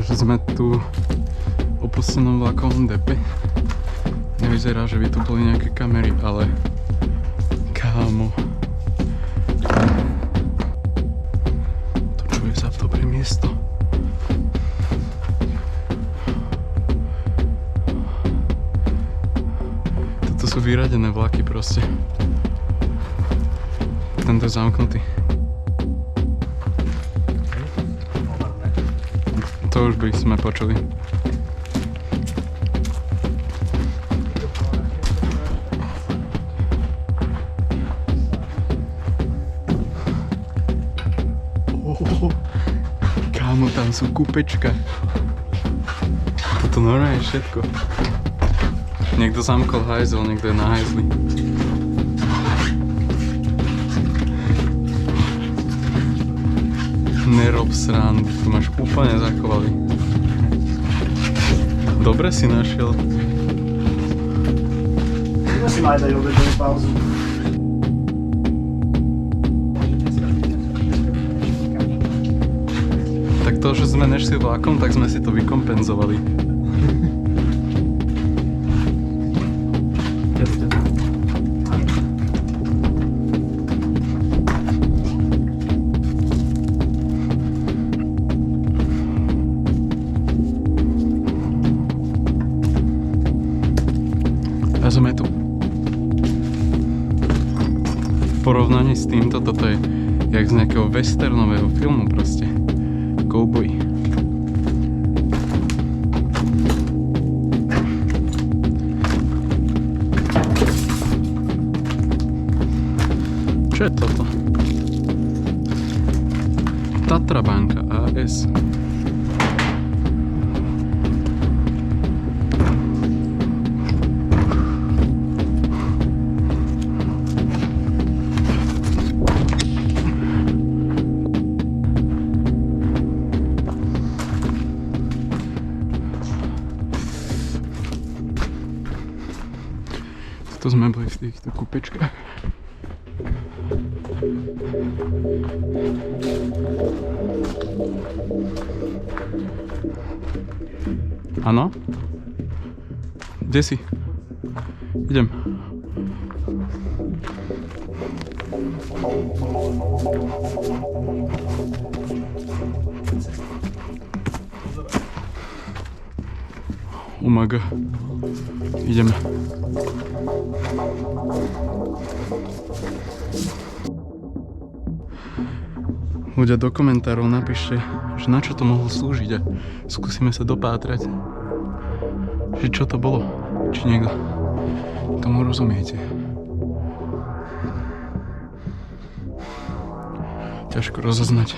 že sme tu opustenom vlakovom depe. Nevyzerá, že by tu boli nejaké kamery, ale kámo. To čo je za dobré miesto? Toto sú vyradené vlaky proste. Tento je zamknutý. To už by sme počuli. Kámo, tam sú kúpečka. Toto normálne je všetko. Niekto zamkol hajzel, niekto je na hajzli. Nerob srandu, to máš úplne zachovali. Dobre si našiel. Musím aj dať obedovú pauzu. Tak to, že sme nešli vlakom, tak sme si to vykompenzovali. A sme tu. V porovnaní s týmto, toto je jak z nejakého westernového filmu proste. Cowboy. Čo je toto? Tatra banka AS. To sme boli v týchto kúpečkách. Áno? Kde si? Idem. Umaga. Ideme. Ľudia, do komentárov napíšte, že na čo to mohlo slúžiť a skúsime sa dopátrať, že čo to bolo, či niekto tomu rozumiete. Ťažko rozoznať.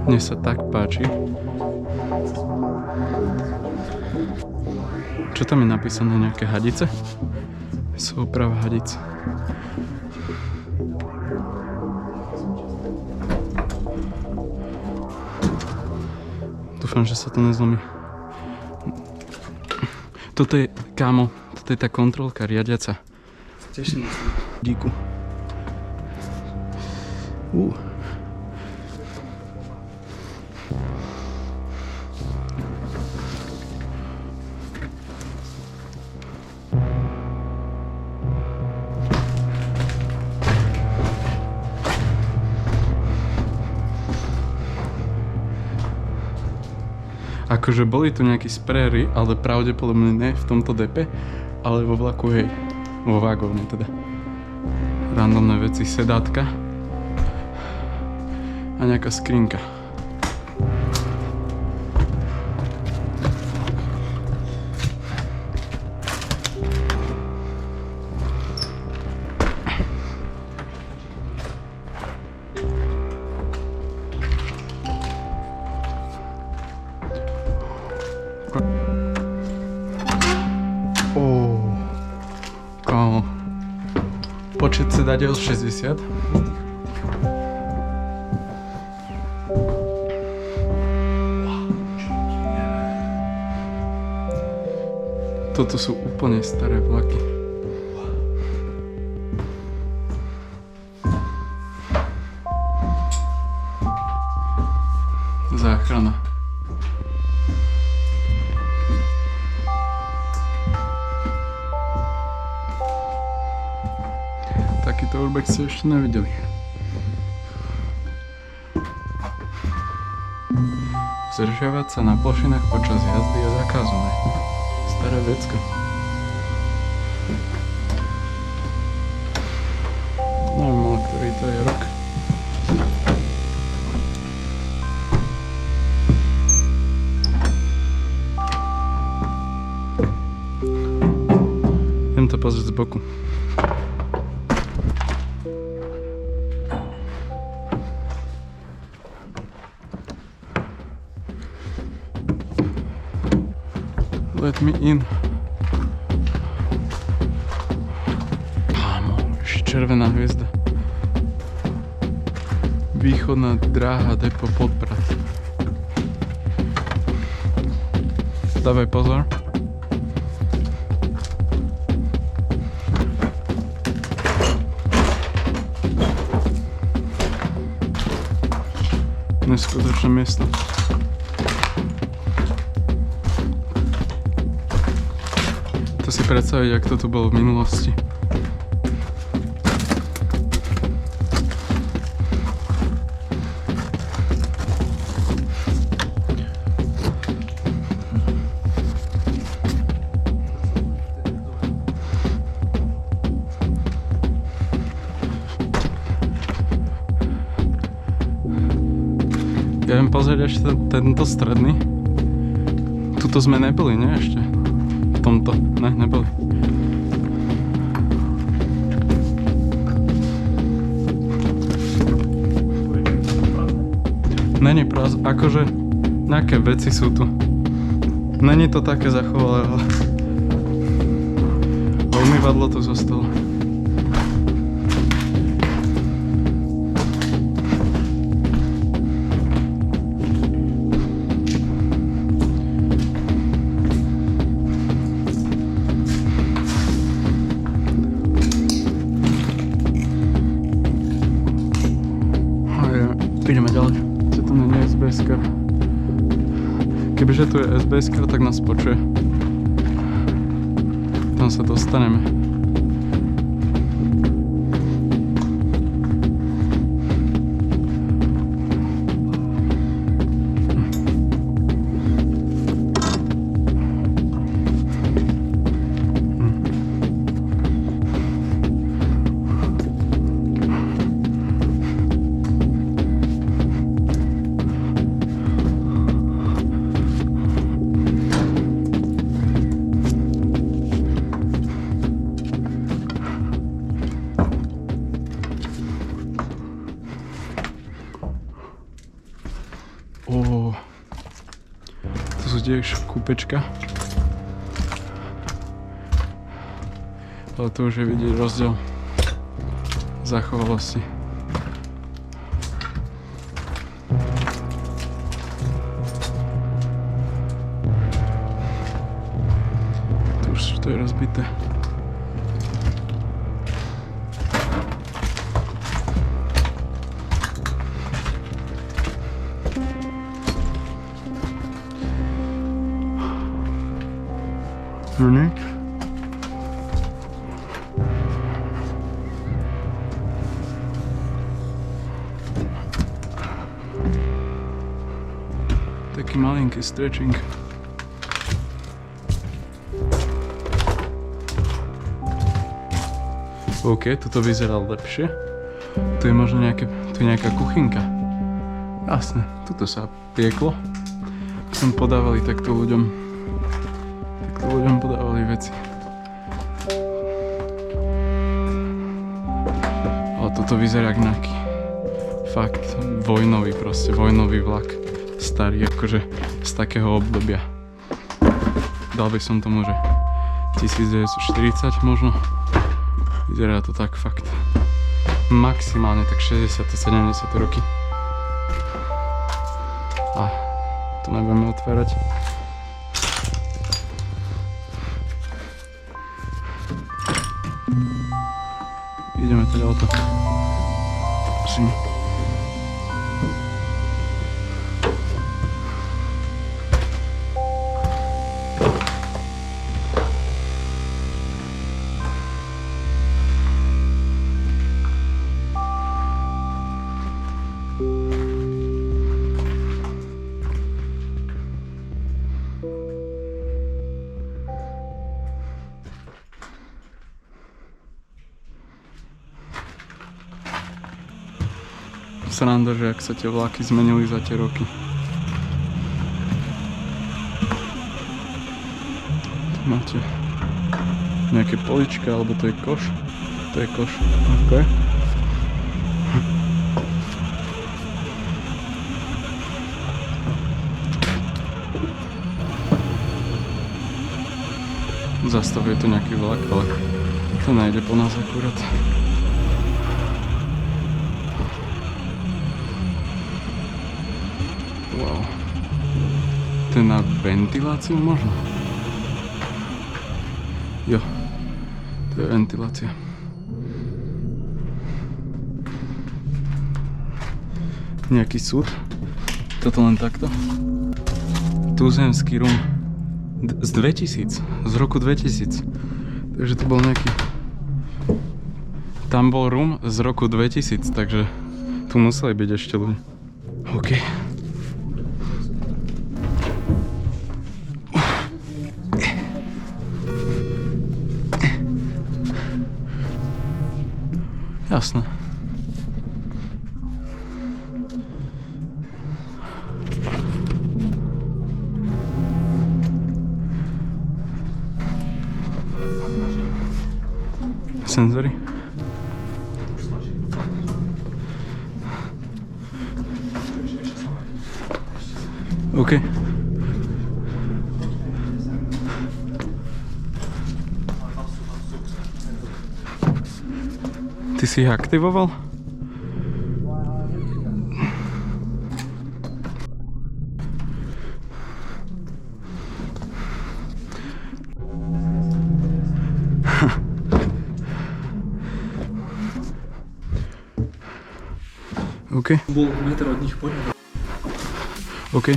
Mne sa tak páči. Čo tam je napísané? Nejaké hadice? Sú oprava hadic. Dúfam, že sa to nezlomí. Toto je, kámo, toto je tá kontrolka riadiaca. Teším sa. Díku. Akože boli tu nejakí spréry, ale pravdepodobne ne v tomto depe, ale vo vlaku, hej, vo vagóne teda. Randomné veci, sedátka a nejaká skrinka. počet sedadiel 60. Toto sú úplne staré vlaky. Záchrana. Takýto urbex ste ešte nevideli. Zdržiavať sa na plošinách počas jazdy je zakázané. Staré vecko. Neviem, ale ktorý to je rok. Idem to pozrieť z boku. Let me in. Áno, ešte červená hviezda. Východná dráha depo Podbrad. Dávaj pozor. Neskutočné miesto. To si predstaviť, jak to tu bolo v minulosti. Ja viem pozrieť ešte tento stredný. Tuto sme neboli, nie ešte? V tomto, ne, neboli. Není prázdno, akože nejaké veci sú tu. Není to také zachovalé, ale umývadlo tu zostalo. Ideme ďalej. Čo tu nie je SBS-kar. Kebyže tu je SBS-kar, tak nás počuje. Tam sa dostaneme. To sú tiež kúpečka. Ale tu už je vidieť rozdiel zachovalosti. Tu už to je rozbité. Unique. Taký malinký stretching. OK, toto vyzerá lepšie. Tu je možno nejaká kuchynka. Jasne, tuto sa pieklo. Sem podávali takto ľuďom podávali veci. Ale toto vyzerá jak nejaký fakt vojnový vlak. Starý, akože z takého obdobia. Dal by som tomu, že 1940 možno. Vyzerá to tak fakt. Maximálne tak 60-70 roky. A to nebudeme otvárať. Ideme teda o to. Prosím. Sranda, že ak sa tie vlaky zmenili za tie roky. Tu máte nejaké polička, alebo to je koš? To je koš. Okay. Zastavuje tu nejaký vlak, ale to nejde po nás akurát. Wow. To je na ventiláciu možno? Jo, to je ventilácia. Nejaký súd? Toto len takto? Tuzemský rum. Z 2000, z roku 2000. Takže to bol nejaký... Tam bol rum z roku 2000, takže tu museli byť ešte ľudia. OK. Jasné. Senzory. OK. Ty si ich aktivoval? OK. Bol metr od nich poďme. OK.